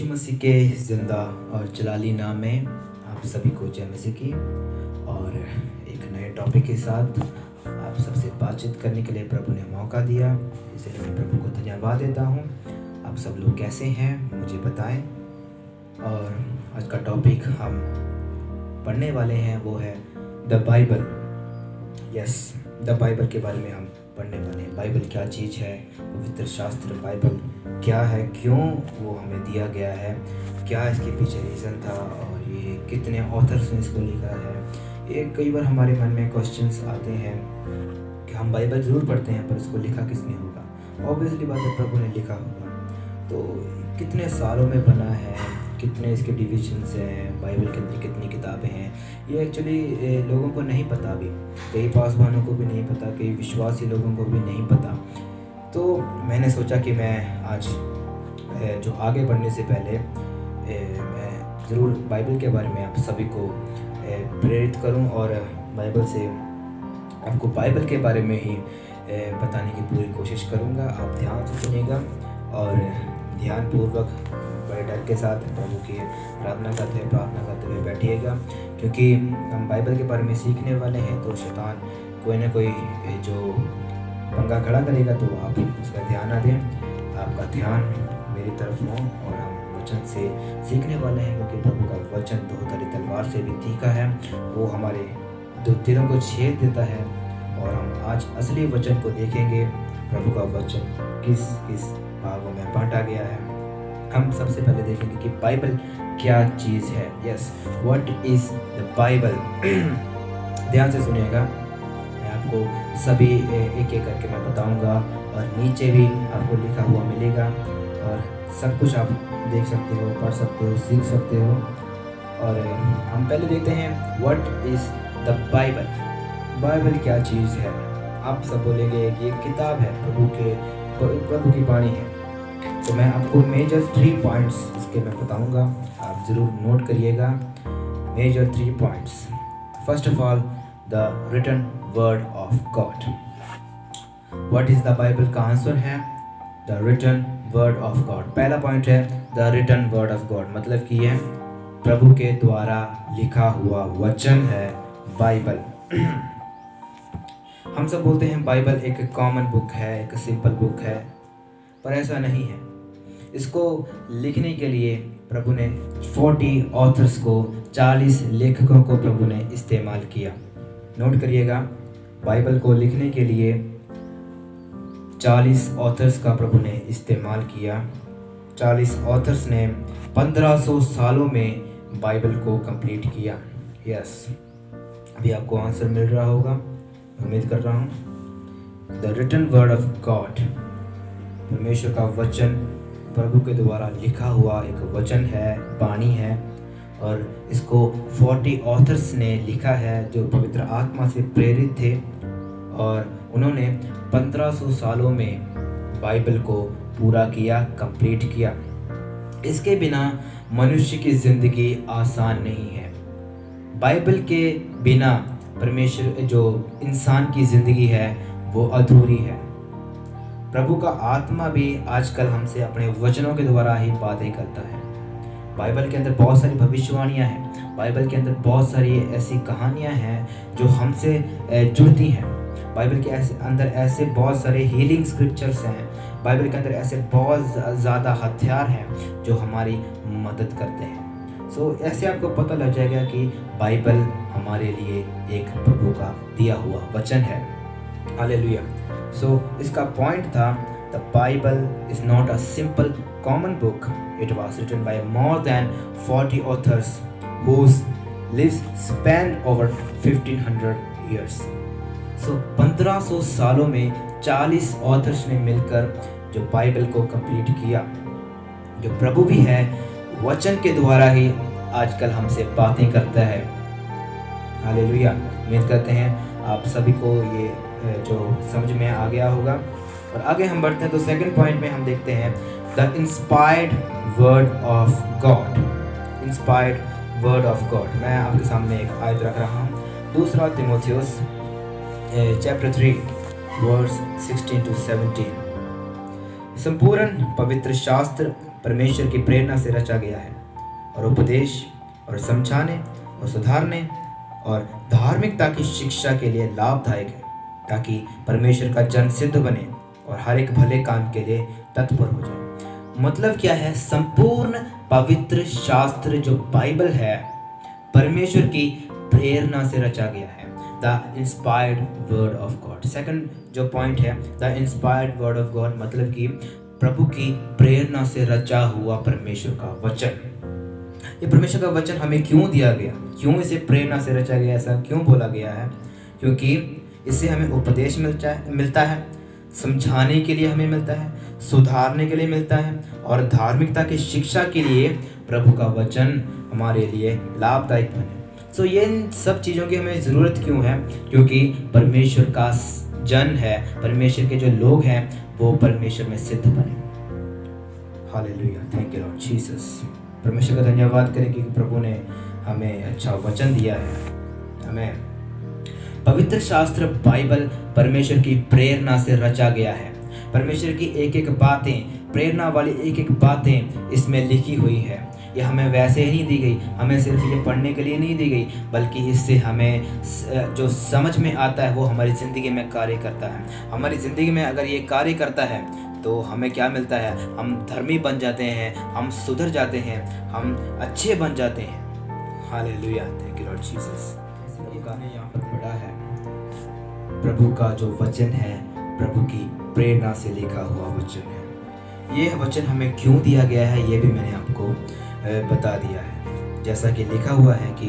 मसीह के ज़िंदा और जलाली नाम में आप सभी को जय मसीह की। और एक नए टॉपिक के साथ आप सबसे बातचीत करने के लिए प्रभु ने मौका दिया, इसलिए मैं प्रभु को धन्यवाद देता हूँ। आप सब लोग कैसे हैं मुझे बताएं। और आज का टॉपिक हम पढ़ने वाले हैं वो है the Bible. Yes, the Bible के बारे में हम पढ़ने वाले हैं। बाइबल क्या चीज़ है, पवित्र शास्त्र बाइबल क्या है, क्यों वो हमें दिया गया है, क्या इसके पीछे रीज़न था और ये कितने ऑथर्स ने इसको लिखा है। ये कई बार हमारे मन में क्वेश्चंस आते हैं कि हम बाइबल ज़रूर पढ़ते हैं पर इसको लिखा किसने होगा। ऑब्वियसली बात है, प्रभु ने लिखा होगा। तो कितने सालों में बना है, कितने इसके डिविजन्स हैं, बाइबल के अंदर कितनी किताबें हैं, ये एक्चुअली लोगों को नहीं पता अभी। कई पासवानों को भी नहीं पता, कई विश्वासी लोगों को भी नहीं पता। तो मैंने सोचा कि मैं आज जो आगे बढ़ने से पहले मैं ज़रूर बाइबल के बारे में आप सभी को प्रेरित करूं और बाइबल से आपको बाइबल के बारे में ही बताने की पूरी कोशिश करूंगा। आप ध्यान से सुनिएगा और ध्यानपूर्वक बड़े डर के साथ प्रभु की प्रार्थना करते हुए बैठिएगा, क्योंकि हम बाइबल के बारे में सीखने वाले हैं। तो शैतान कोई ना कोई जो पंगा खड़ा करेगा तो आप उसका ध्यान ना दें, आपका ध्यान मेरी तरफ हो और हम वचन से सीखने वाले हैं, क्योंकि प्रभु का वचन दो धारी तलवार से भी तीखा है। वो हमारे दिलों को छेद देता है और हम आज असली वचन को देखेंगे। प्रभु का वचन किस किस भागों में बांटा गया है। हम सबसे पहले देखेंगे कि बाइबल क्या चीज़ है। Yes, what is the Bible. ध्यान से सुनिएगा, मैं आपको सभी एक एक करके मैं बताऊंगा और नीचे भी आपको लिखा हुआ मिलेगा और सब कुछ आप देख सकते हो, पढ़ सकते हो, सीख सकते हो। और हम पहले देखते हैं what is the Bible. Bible क्या चीज़ है। आप सब बोलेंगे कि ये किताब है, प्रभु की वाणी है। तो मैं आपको मेजर 3 पॉइंट्स इसके मैं बताऊंगा, आप ज़रूर नोट करिएगा। Major 3 points. First of all, the written word of God. What is the Bible का आंसर है the written word of God. पहला पॉइंट है the written word of God, मतलब कि यह प्रभु के द्वारा लिखा हुआ वचन है बाइबल। हम सब बोलते हैं बाइबल एक कॉमन बुक है, एक सिंपल बुक है, पर ऐसा नहीं है। इसको लिखने के लिए प्रभु ने 40 ऑथर्स को, 40 लेखकों को प्रभु ने इस्तेमाल किया। नोट करिएगा, बाइबल को लिखने के लिए 40 ऑथर्स का प्रभु ने इस्तेमाल किया। 40 ऑथर्स ने 1500 सालों में बाइबल को कंप्लीट किया। यस, अभी आपको आंसर मिल रहा होगा, उम्मीद कर रहा हूँ। The written word of God, परमेश्वर का वचन प्रभु के द्वारा लिखा हुआ एक वचन है, वाणी है। और इसको 40 ऑथर्स ने लिखा है जो पवित्र आत्मा से प्रेरित थे और उन्होंने 1500 सालों में बाइबल को पूरा किया, कंप्लीट किया। इसके बिना मनुष्य की ज़िंदगी आसान नहीं है। बाइबल के बिना परमेश्वर जो इंसान की ज़िंदगी है वो अधूरी है। प्रभु का आत्मा भी आजकल हमसे अपने वचनों के द्वारा ही बातें करता है। बाइबल के अंदर बहुत सारी भविष्यवाणियाँ हैं, बाइबल के अंदर बहुत सारी ऐसी कहानियाँ हैं जो हमसे जुड़ती हैं। बाइबल के अंदर ऐसे बहुत सारे हीलिंग स्क्रिप्चर्स हैं। बाइबल के अंदर ऐसे बहुत ज़्यादा हथियार हैं जो हमारी मदद करते हैं। सो ऐसे आपको पता लग जाएगा कि बाइबल हमारे लिए एक प्रभु का दिया हुआ वचन है। हालेलुया। सो इसका पॉइंट था the Bible is not a simple common book, it was written by more than 40 authors whose lives span over 1500 years. So 1500 सालों में 40 ऑथर्स ने मिलकर जो बाइबल को कंप्लीट किया। जो प्रभु भी है वचन के द्वारा ही आजकल हमसे बातें करता है। हालेलुया। उम्मीद करते हैं आप सभी को ये जो समझ में आ गया होगा। और आगे हम बढ़ते हैं तो सेकंड पॉइंट में हम देखते हैं the inspired word of God. Inspired word of God. मैं आपके सामने एक आयत रख रहा हूँ, 2 तीमुथियुस चैप्टर 3 वर्स 16 to 17। संपूर्ण पवित्र शास्त्र परमेश्वर की प्रेरणा से रचा गया है और उपदेश और समझाने और सुधारने और धार्मिकता की शिक्षा के लिए लाभदायक है, ताकि परमेश्वर का जन सिद्ध बने और हर एक भले काम के लिए तत्पर हो जाए। मतलब क्या है? संपूर्ण पवित्र शास्त्र जो बाइबल है परमेश्वर की प्रेरणा से रचा गया है, the inspired word of God. Second जो पॉइंट है, the inspired word of God, मतलब कि प्रभु की प्रेरणा से रचा हुआ परमेश्वर का वचन। ये परमेश्वर का वचन हमें क्यों दिया गया, क्यों इसे प्रेरणा से रचा गया, ऐसा क्यों बोला गया है? क्योंकि इससे हमें उपदेश मिलता है, समझाने के लिए हमें मिलता है, सुधारने के लिए मिलता है और धार्मिकता की शिक्षा के लिए प्रभु का वचन हमारे लिए लाभदायक बने। सो ये इन सब चीज़ों की हमें ज़रूरत क्यों है? क्योंकि परमेश्वर का जन है, परमेश्वर के जो लोग हैं वो परमेश्वर में सिद्ध बने। Hallelujah, thank you Lord Jesus. परमेश्वर का धन्यवाद करें कि प्रभु ने हमें अच्छा वचन दिया है। हमें पवित्र शास्त्र बाइबल परमेश्वर की प्रेरणा से रचा गया है। परमेश्वर की एक एक बातें, प्रेरणा वाली एक एक बातें इसमें लिखी हुई है। ये हमें वैसे ही नहीं दी गई, हमें सिर्फ ये पढ़ने के लिए नहीं दी गई, बल्कि इससे हमें जो समझ में आता है वो हमारी ज़िंदगी में कार्य करता है। हमारी ज़िंदगी में अगर ये कार्य करता है तो हमें क्या मिलता है? हम धर्मी बन जाते हैं, हम सुधर जाते हैं, हम अच्छे बन जाते हैं। Hallelujah, thank you Lord Jesus. प्रभु का ने यहाँ पर पढ़ा है, प्रभु का जो वचन है प्रभु की प्रेरणा से लिखा हुआ वचन है। ये वचन हमें क्यों दिया गया है ये भी मैंने आपको बता दिया है। जैसा कि लिखा हुआ है कि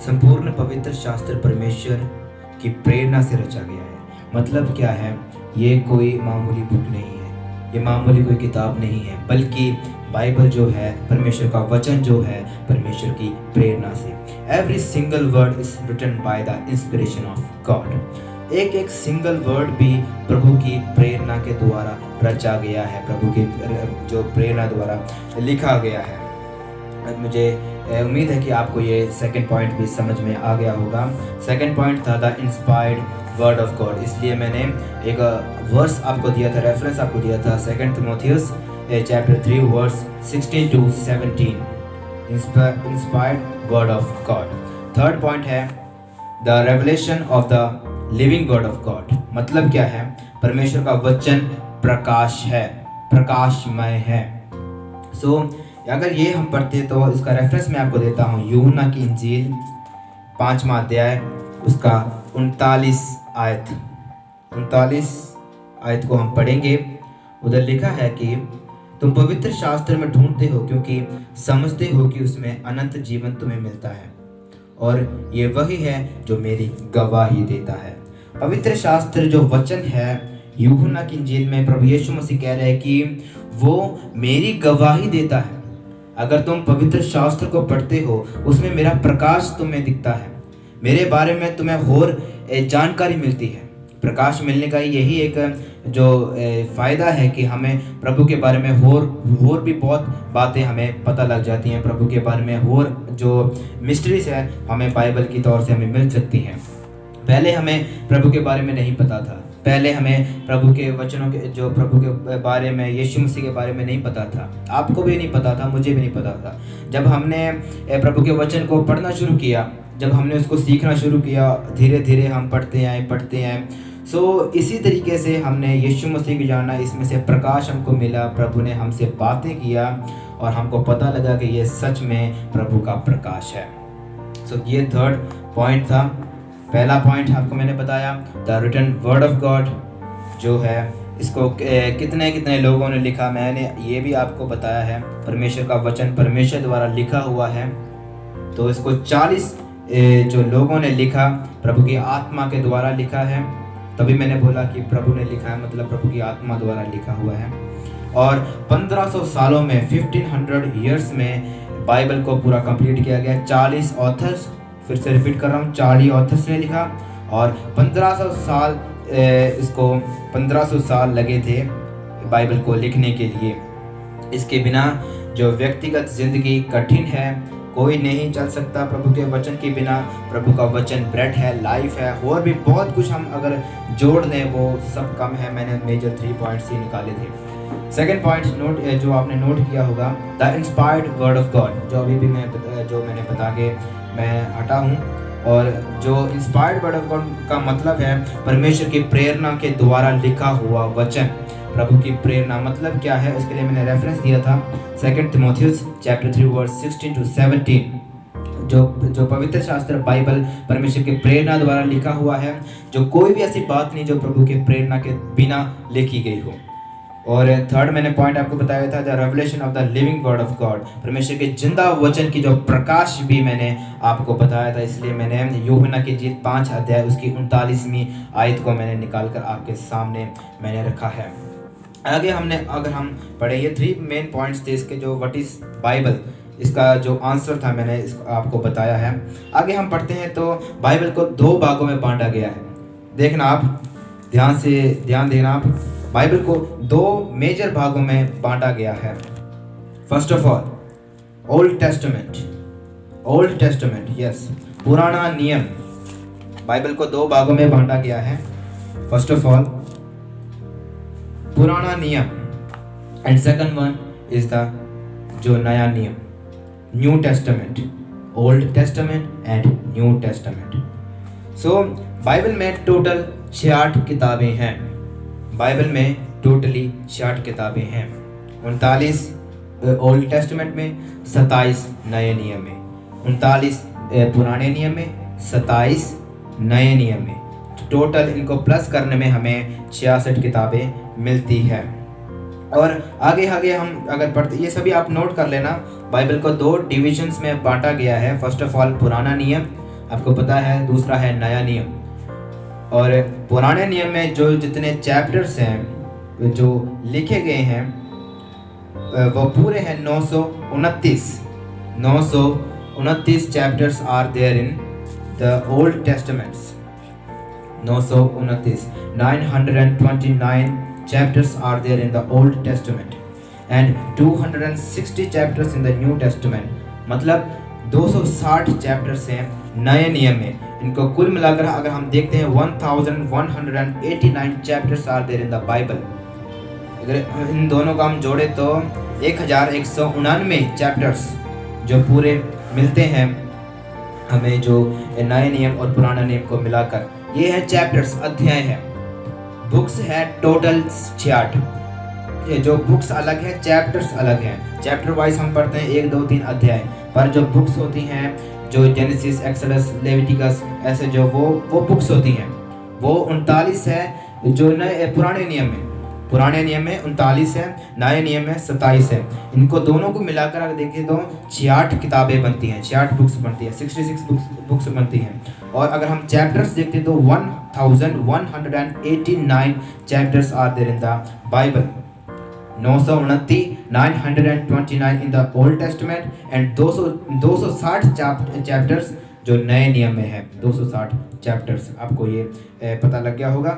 संपूर्ण पवित्र शास्त्र परमेश्वर की प्रेरणा से रचा गया है। मतलब क्या है? ये कोई मामूली बुक नहीं है, ये मामूली कोई किताब नहीं है, बल्कि बाइबल जो है, परमेश्वर का वचन जो है परमेश्वर की प्रेरणा से। Every single word is written by the inspiration of God. एक एक सिंगल वर्ड भी प्रभु की प्रेरणा के द्वारा रचा गया है, प्रभु की जो प्रेरणा द्वारा लिखा गया है। मुझे उम्मीद है कि आपको ये सेकंड पॉइंट भी समझ में आ गया होगा। सेकंड पॉइंट था the inspired word of God. इसलिए मैंने एक वर्स आपको दिया था, रेफरेंस आपको दिया था, 2 तिमोथियस chapter 3 verse 16 to 17, inspired word of God. Third point है the revelation of the living word of God. मतलब क्या है? परमेश्वर का वचन प्रकाश है, प्रकाशमय है। सो अगर ये हम पढ़ते हैं तो इसका रेफरेंस मैं आपको देता हूँ, यूहन्ना की इंजील 5वां अध्याय उसका 39 आयत को हम पढ़ेंगे। उधर लिखा है कि तुम पवित्र शास्त्र में ढूंढते हो क्योंकि समझते हो कि उसमें अनंत जीवन तुम्हें मिलता है, और ये वही है जो मेरी गवाही देता है। पवित्र शास्त्र जो वचन है, यूहन्ना की इंजील में प्रभु यीशु मसीह कह रहे हैं कि वो मेरी गवाही देता है। अगर तुम पवित्र शास्त्र को पढ़ते हो उसमें मेरा प्रकाश तुम्हें दिखता है, मेरे बारे में तुम्हें और जानकारी मिलती है। प्रकाश मिलने का यही एक जो फ़ायदा है कि हमें प्रभु के बारे में और भी बहुत बातें हमें पता लग जाती हैं। प्रभु के बारे में और जो मिस्ट्रीज है हमें बाइबल की तौर से हमें मिल सकती हैं। पहले हमें प्रभु के बारे में नहीं पता था, पहले हमें प्रभु के वचनों के जो प्रभु के बारे में, यीशु मसीह के बारे में नहीं पता था। आपको भी नहीं पता था, मुझे भी नहीं पता था। जब हमने प्रभु के वचन को पढ़ना शुरू किया, जब हमने उसको सीखना शुरू किया, धीरे धीरे हम पढ़ते आए। सो इसी तरीके से हमने यीशु मसीह को जाना, इसमें से प्रकाश हमको मिला, प्रभु ने हमसे बातें किया और हमको पता लगा कि ये सच में प्रभु का प्रकाश है। सो ये थर्ड पॉइंट था। पहला पॉइंट आपको मैंने बताया the written word of God जो है, इसको कितने लोगों ने लिखा, मैंने ये भी आपको बताया है। परमेश्वर का वचन परमेश्वर द्वारा लिखा हुआ है, तो इसको 40 जो लोगों ने लिखा, प्रभु की आत्मा के द्वारा लिखा है। तभी मैंने बोला कि प्रभु ने लिखा है, मतलब प्रभु की आत्मा द्वारा लिखा हुआ है। और 1500 सालों में, 1500 ईयर्स में बाइबल को पूरा कंप्लीट किया गया। 40 ऑथर्स, फिर से रिपीट कर रहा हूँ, 40 ऑथर्स ने लिखा और 1500 साल लगे थे बाइबल को लिखने के लिए। इसके बिना जो व्यक्तिगत जिंदगी कठिन है, कोई नहीं चल सकता प्रभु के वचन के बिना। प्रभु का वचन ब्रेड है, लाइफ है, और भी बहुत कुछ हम अगर जोड़ लें वो सब कम है। मैंने मेजर 3 पॉइंट्स ही निकाले थे। सेकंड पॉइंट नोट जो आपने नोट किया होगा, the inspired word of God, जो अभी भी मैंने बता के मैं हटा हूँ। और जो इंस्पायर्ड वर्ड ऑफ गॉड का मतलब है परमेश्वर की प्रेरणा के द्वारा लिखा हुआ वचन। प्रभु की प्रेरणा मतलब क्या है, उसके लिए मैंने रेफरेंस दिया था 2 तिमोथियस चैप्टर 3 वर्स 16 to 17। जो पवित्र शास्त्र बाइबल परमेश्वर की प्रेरणा द्वारा लिखा हुआ है, जो कोई भी ऐसी बात नहीं जो प्रभु की प्रेरणा के बिना लिखी गई हो। और थर्ड मैंने पॉइंट आपको बताया था, the revelation of the living word of God, परमेश्वर के जिंदा वचन की जो प्रकाश भी मैंने आपको बताया था। इसलिए मैंने यूहन्ना की जीत 5 अध्याय उसकी 39वीं आयत को मैंने निकाल कर आपके सामने मैंने रखा है। आगे अगर हम पढ़े, ये 3 मेन पॉइंट्स थे इसके, जो व्हाट इज बाइबल, इसका जो आंसर था मैंने इसको आपको बताया है। आगे हम पढ़ते हैं तो बाइबल को 2 भागों में बांटा गया है। देखना आप ध्यान देना आप, बाइबल को 2 मेजर भागों में बांटा गया है। First of all old testament, yes, पुराना नियम। बाइबल को 2 भागों में बांटा गया है। फर्स्ट ऑफ ऑल पुराना नियम, and second one is the जो नया नियम, new testament, old Testament and new testament. So Bible में टोटल 66 किताबें हैं। बाइबल में टोटली 66 किताबें हैं। 39 ओल्ड टेस्टामेंट में, 27 नए नियम में, 39 पुराने नियम में, 27 नए नियम में। टोटल इनको प्लस करने में हमें 66 किताबें मिलती है। और आगे हम अगर पढ़ते, ये सभी आप नोट कर लेना, बाइबल को 2 डिविजन्स में बांटा गया है। फर्स्ट ऑफ ऑल पुराना नियम, आपको पता है, दूसरा है नया नियम। और पुराने नियम में जो जितने चैप्टर्स हैं जो लिखे गए हैं वो पूरे हैं 929 chapters are there in the old testaments. 929 chapters are there in the Old Testament and 260 chapters in the New Testament। मतलब 260 चैप्टर्स हैं नए नियम में। इनको कुल मिलाकर अगर हम देखते हैं 1189 chapters are there in the Bible. अगर इन दोनों का हम जोड़े तो 1199 चैप्टर्स जो पूरे मिलते हैं हमें, जो नए नियम और पुराना नियम को मिलाकर। ये है चैप्टर्स, अध्याय है। बुक्स है टोटल 66। जो बुक्स अलग है, चैप्टर्स अलग हैं। चैप्टर वाइज हम पढ़ते हैं 1, 2, 3 अध्याय, पर जो बुक्स होती हैं, जो जेनेसिस, एक्सोडस, लेविटिकस, ऐसे जो वो बुक्स होती हैं, वो 39 है। जो नए पुराने नियम में 39 है, नए नियम में 27 है। इनको दोनों को मिलाकर अगर देखें तो 66 किताबें बनती हैं, 66 बुक्स बनती हैं, 66 बुक्स बनती हैं। और अगर हम चैप्टर्स देखते हैं तो 1189 chapters are there in the Bible. 929 in the Old Testament and 260 chapters जो नए नियम में है। 260 चैप्टर्स, आपको ये पता लग गया होगा।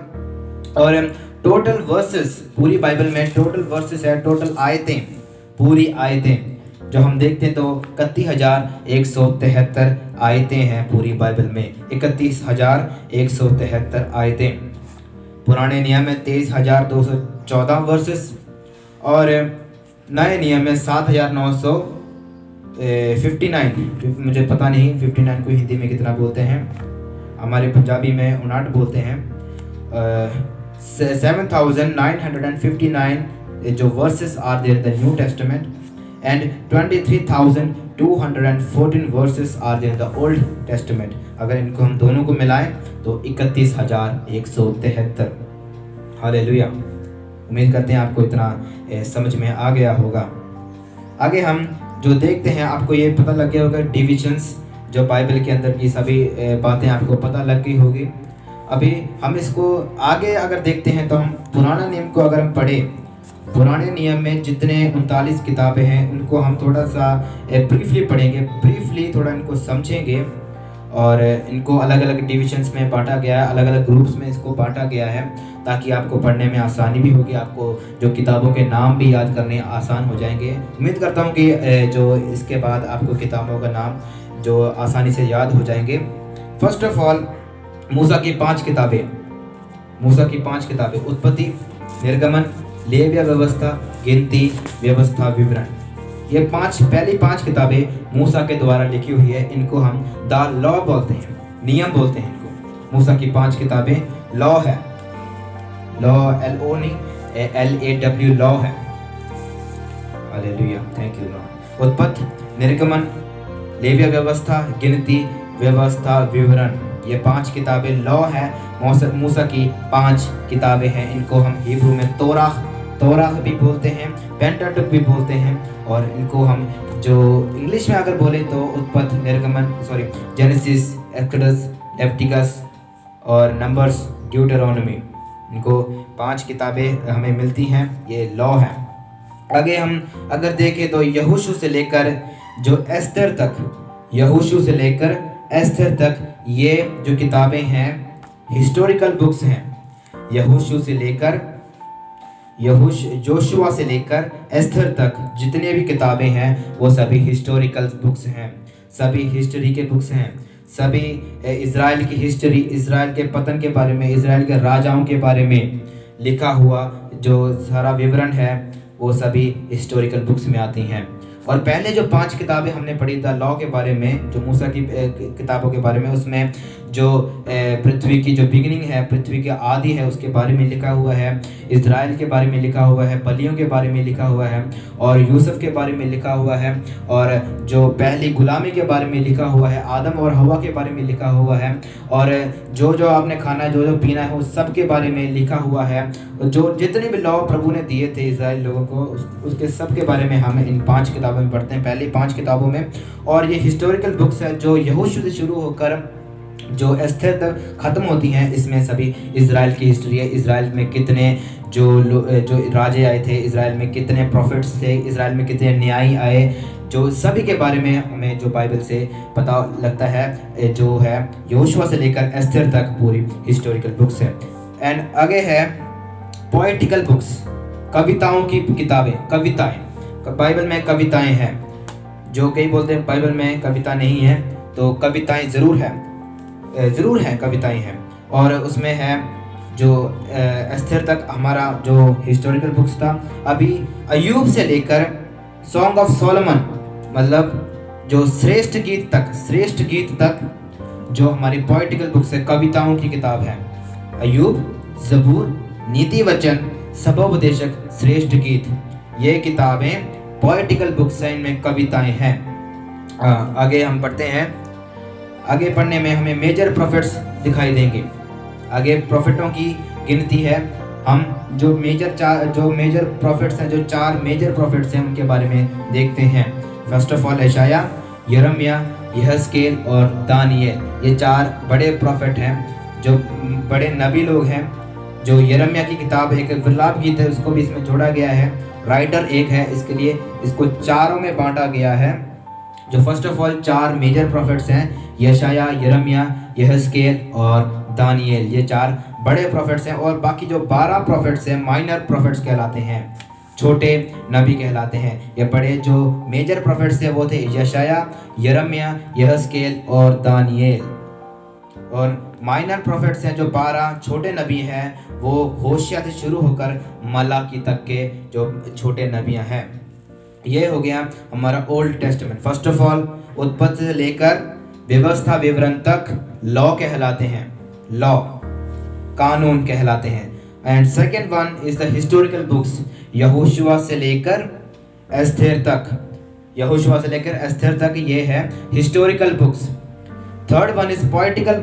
और टोटल वर्सेस पूरी बाइबल में टोटल वर्सेस है, टोटल आयतें, पूरी आयतें जो हम देखते हैं तो 31,173 आयतें हैं पूरी बाइबल में। 31,173 आयतें। पुराने नियम में 23,214 वर्सेस और नए नियम में 7,959। मुझे पता नहीं 59 को हिंदी में कितना बोलते हैं, हमारे पंजाबी में 59 बोलते हैं। 7,959 जो verses are there in the New Testament and 23,214 verses are there in the Old Testament. अगर इनको हम दोनों को मिलाएं तो 31,173। हालेलुया। उम्मीद करते हैं आपको इतना समझ में आ गया होगा। आगे हम जो देखते हैं, आपको ये पता लग गया होगा डिविजन्स, जो बाइबल के अंदर की सभी बातें आपको पता लग गई होगी। अभी हम इसको आगे अगर देखते हैं तो हम पुराना नियम को अगर हम पढ़ें, पुराने नियम में जितने 39 किताबें हैं उनको हम थोड़ा सा ब्रीफली पढ़ेंगे, ब्रीफली थोड़ा इनको समझेंगे। और इनको अलग अलग डिविजन्स में बांटा गया है, अलग अलग ग्रुप्स में इसको बांटा गया है, ताकि आपको पढ़ने में आसानी भी होगी, आपको जो किताबों के नाम भी याद करने आसान हो जाएंगे। उम्मीद करता हूँ कि जो इसके बाद आपको किताबों का नाम जो आसानी से याद हो जाएंगे। फर्स्ट ऑफ ऑल मूसा की 5 किताबें, उत्पत्ति, निर्गमन, लेविया व्यवस्था, गिनती, व्यवस्था, विवरण। ये पहली पांच किताबें मूसा के द्वारा लिखी हुई है। इनको हम द लॉ बोलते हैं, नियम बोलते हैं इनको। मूसा की 5 किताबें लॉ है। लॉ LO नहीं, LAW लॉ है। Hallelujah, thank you Lord. उत्पत्ति, निर्गमन, लेविया व्यवस्था, गिनती, व्यवस्था, विवरण, ये 5 किताबें लॉ है। मूसा की 5 किताबें हैं। इनको हम हिब्रू में तोराह भी बोलते हैं, पेंटाटुक भी बोलते हैं। और इनको हम जो इंग्लिश में अगर बोले तो उत्पत्ति, निर्गमन, जेनेसिस, एक्सोडस, लेविटिकस और नंबर्स, ड्यूटेरोनॉमी, इनको 5 किताबें हमें मिलती हैं। ये लॉ है। आगे हम अगर देखें तो यहोशू से लेकर जो एस्तर तक, यहोशू से लेकर एस्तर तक ये जो किताबें हैं हिस्टोरिकल बुक्स हैं। जोशुआ से लेकर एस्तर तक जितने भी किताबें हैं वो सभी हिस्टोरिकल बुक्स हैं, सभी हिस्ट्री के बुक्स हैं। सभी इज़राइल की हिस्ट्री, इज़राइल के पतन के बारे में, इज़राइल के राजाओं के बारे में लिखा हुआ जो सारा विवरण है वो सभी हिस्टोरिकल बुक्स में आती हैं। और पहले जो 5 किताबें हमने पढ़ी द लॉ के बारे में, जो मूसा की किताबों के बारे में, उसमें जो पृथ्वी की जो बिगिनिंग है, पृथ्वी के आदि है, उसके बारे में लिखा हुआ है। इज़राइल के बारे में लिखा हुआ है, बलियों के बारे में लिखा हुआ है, और यूसुफ के बारे में लिखा हुआ है, और जो पहली गुलामी के बारे में लिखा हुआ है, आदम और हवा के बारे में लिखा हुआ है, और जो आपने खाना है, जो पीना है, उस सब के बारे में लिखा हुआ है। जो जितने भी लॉ प्रभु ने दिए थे इज़राइल लोगों को, उसके सब के बारे में हम इन 5 किताबों में पढ़ते हैं, पहली 5 किताबों में। और ये हिस्टोरिकल बुक्स है जो यहोशू से शुरू होकर जो एस्तर तक ख़त्म होती हैं। इसमें सभी इज़राइल की हिस्ट्री है। इज़राइल में कितने जो राजे आए थे, इज़राइल में कितने प्रॉफिट्स थे, इज़राइल में कितने न्यायी आए, जो सभी के बारे में हमें जो बाइबल से पता लगता है, जो है यहोशू से लेकर एस्तर तक पूरी हिस्टोरिकल बुक्स है। एंड आगे है पोएटिकल बुक्स, कविताओं की किताबें, कविताएं। बाइबल में कविताएं हैं। जो कई बोलते हैं बाइबल में कविता नहीं है, तो कविताएं ज़रूर हैं, कविताएं हैं। और उसमें है जो एस्तर तक हमारा जो हिस्टोरिकल बुक्स था। अभी अय्यूब से लेकर सॉन्ग ऑफ सोलोमन, मतलब जो श्रेष्ठ गीत तक जो हमारी पोएटिकल बुक्स है, कविताओं की किताब है। अय्यूब, ज़बूर, नीति वचन, सभोपदेशक, श्रेष्ठ गीत, ये किताबें पोएटिकल बुक्स हैं, इनमें कविताएं हैं। आगे हम पढ़ते हैं। आगे पढ़ने में हमें मेजर प्रॉफिट्स दिखाई देंगे। आगे प्रॉफिटों की गिनती है। हम जो मेजर प्रॉफिट्स हैं, जो 4 मेजर प्रॉफिट्स हैं, उनके बारे में देखते हैं। फर्स्ट ऑफ ऑल यशाया, यिर्मयाह, यहेजकेल और दानियेल, ये 4 बड़े प्रॉफिट हैं, जो बड़े नबी लोग हैं। जो यिर्मयाह की किताब एक विलाप गीत है, उसको भी इसमें जोड़ा गया है। राइटर एक है, इसके लिए इसको 4 में बांटा गया है। जो first of all 4 major prophets हैं, यशाया, यिर्मयाह, यहेजकेल और दानियेल, ये 4 बड़े प्रॉफिट्स हैं। और बाकी जो 12 प्रॉफिट्स हैं माइनर प्रॉफिट्स कहलाते हैं, छोटे नबी कहलाते हैं। ये बड़े जो मेजर प्रॉफिट्स थे वो थे यशाया, यिर्मयाह, यहेजकेल और दानियेल। और माइनर प्रॉफिट्स हैं जो 12 छोटे नबी हैं, वो होशिया से शुरू होकर मलाकी तक के जो छोटे नबियाँ हैं। ये हो गया हमारा old testament. First of all उत्पत्ति से लेकर व्यवस्था विवरण तक लॉ कहलाते हैं, लॉ कानून कहलाते हैं। And second one is the historical books, यहोशुआ से लेकर एस्तर तक, ये है historical books. Third one is poetical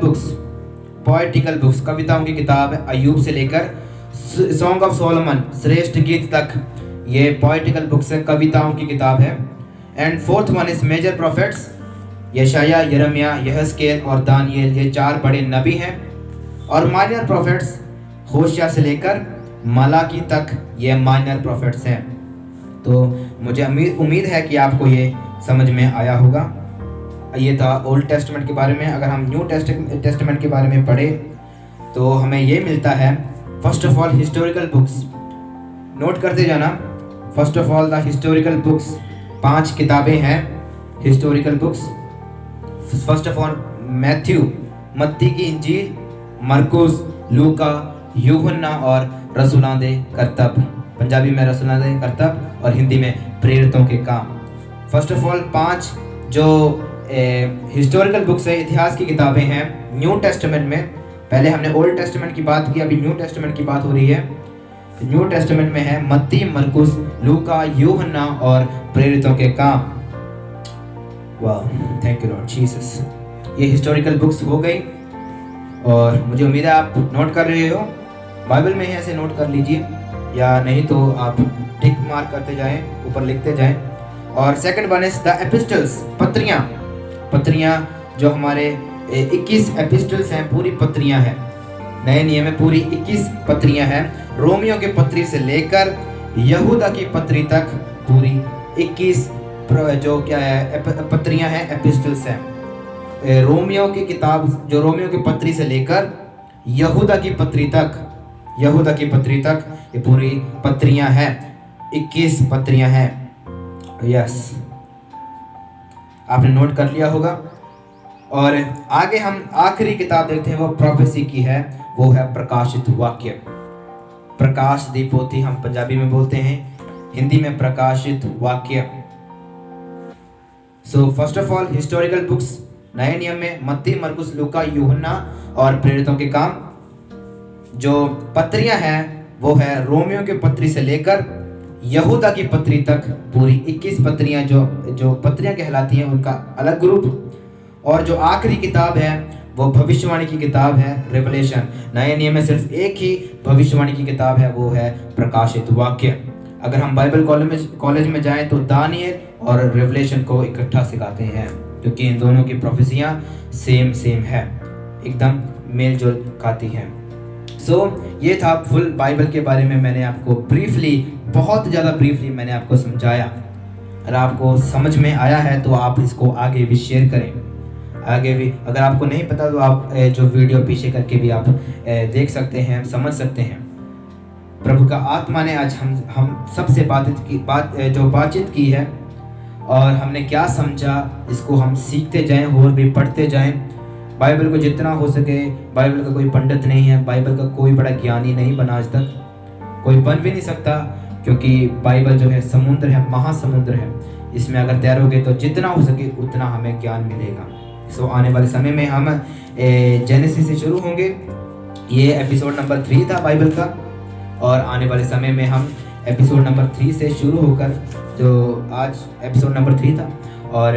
books, कविताओं की किताब है। अय्यूब से लेकर सॉन्ग ऑफ सोलोमन, श्रेष्ठ गीत तक, ये पोएटिकल बुक्स है, कविताओं की किताब है। And fourth one is major prophets, यशाया, यिर्मयाह, यहेजकेल और दानियेल, ये 4 बड़े नबी हैं। और माइनर प्रॉफिट्स होशिया से लेकर मलाकी तक, ये माइनर प्रॉफिट्स हैं। तो मुझे उम्मीद है कि आपको ये समझ में आया होगा। ये था ओल्ड टेस्टामेंट के बारे में। अगर हम न्यू टेस्टामेंट के बारे में पढ़े तो हमें ये मिलता है। First of all historical books, note करते जाना। First of all the historical books, 5 किताबें हैं historical books. First of all Matthew, मत्ती की इंजील, मरकुस, लूका, यूहन्ना और रसूलां दे करतब, पंजाबी में रसूलुल्लाह का कर्तव्य और हिंदी में प्रेरितों के काम। फर्स्ट ऑफ ऑल 5 जो हिस्टोरिकल बुक्स है, इतिहास की किताबें हैं न्यू टेस्टामेंट में। पहले हमने ओल्ड टेस्टामेंट की बात की, अभी न्यू टेस्टामेंट की बात हो रही है। न्यू टेस्टामेंट में है मत्ती, मरकुस, लूका, यूहन्ना और प्रेरितों के काम। वाह, थैंक यू लॉर्ड जीसस। ये हिस्टोरिकल बुक्स हो गई और मुझे उम्मीद है आप नोट कर रहे हो। बाइबल में ही ऐसे नोट कर लीजिए, या नहीं तो आप टिक मार्क करते जाएं, ऊपर लिखते जाएं। और second one is the epistles, पत्रियां जो हमारे 21 एपिस्टल्स हैं, पूरी पत्रियां हैं। नए नियम में पूरी 21 पत्रियां हैं। रोमियो के पत्री से लेकर यहूदा की पत्री तक पूरी 21 जो क्या है पत्रियां हैं, एपिस्टल्स हैं। रोमियो की किताब, जो रोमियो की पत्री से लेकर यहूदा की पत्री तक ये पूरी पत्रियां हैं, 21 पत्रियां हैं। यस, आपने नोट कर लिया होगा। और आगे हम आखिरी किताब देखते हैं, वो प्रोफेसी की है, वो है प्रकाशित वाक्य। प्रकाश दी पोथी हम पंजाबी में बोलते हैं, हिंदी में प्रकाशित वाक्य। So first of all historical books नए नियम में मत्ती, मरकुस, लूका, यूहन्ना और प्रेरितों के काम। जो पत्रियां हैं वो है रोमियो के पत्री से लेकर यहूदा की पत्री तक पूरी 21 पत्रियां जो पत्रियां कहलाती हैं, उनका अलग ग्रुप। और जो आखिरी किताब है वो भविष्यवाणी की किताब है, रेवलेशन। नए नियम में सिर्फ एक ही भविष्यवाणी की किताब है, वो है प्रकाशित वाक्य। अगर हम बाइबल कॉलेज में जाएं तो दानियल और रेवलेशन को इकट्ठा सिखाते हैं, क्योंकि इन दोनों की प्रोफेसियां सेम है, एकदम मेल जोल खाती हैं। सो ये था फुल बाइबल के बारे में। मैंने आपको ब्रीफली, बहुत ज़्यादा ब्रीफली मैंने आपको समझाया। अगर आपको समझ में आया है तो आप इसको आगे भी शेयर करें। आगे भी अगर आपको नहीं पता तो आप जो वीडियो पीछे करके भी आप देख सकते हैं, समझ सकते हैं। प्रभु का आत्मा ने आज हम सबसे बातचीत की है और हमने क्या समझा, इसको हम सीखते जाएं और भी पढ़ते जाएं। बाइबल को जितना हो सके, बाइबल का कोई पंडित नहीं है, बाइबल का कोई बड़ा ज्ञानी नहीं बना आज तक, कोई बन भी नहीं सकता, क्योंकि बाइबल जो है समुद्र है, महासमुद्र है। इसमें अगर तैरोगे तो जितना हो सके उतना हमें ज्ञान मिलेगा। सो आने वाले समय में हम जेनेसिस से शुरू होंगे। ये एपिसोड नंबर 3 था बाइबल का, और आने वाले समय में हम एपिसोड नंबर 3 से शुरू होकर, जो आज एपिसोड नंबर 3 था, और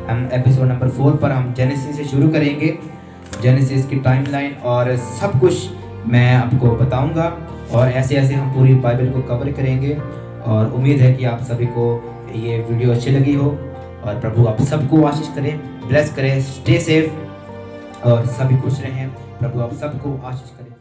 हम एपिसोड नंबर 4 पर हम जेनेसिस से शुरू करेंगे। जेनेसिस की टाइमलाइन और सब कुछ मैं आपको बताऊंगा, और ऐसे हम पूरी बाइबल को कवर करेंगे। और उम्मीद है कि आप सभी को ये वीडियो अच्छी लगी हो, और प्रभु आप सबको आशीष करें, ब्लेस करें, स्टे सेफ और सभी खुश रहें। प्रभु आप सबको आशीष करें।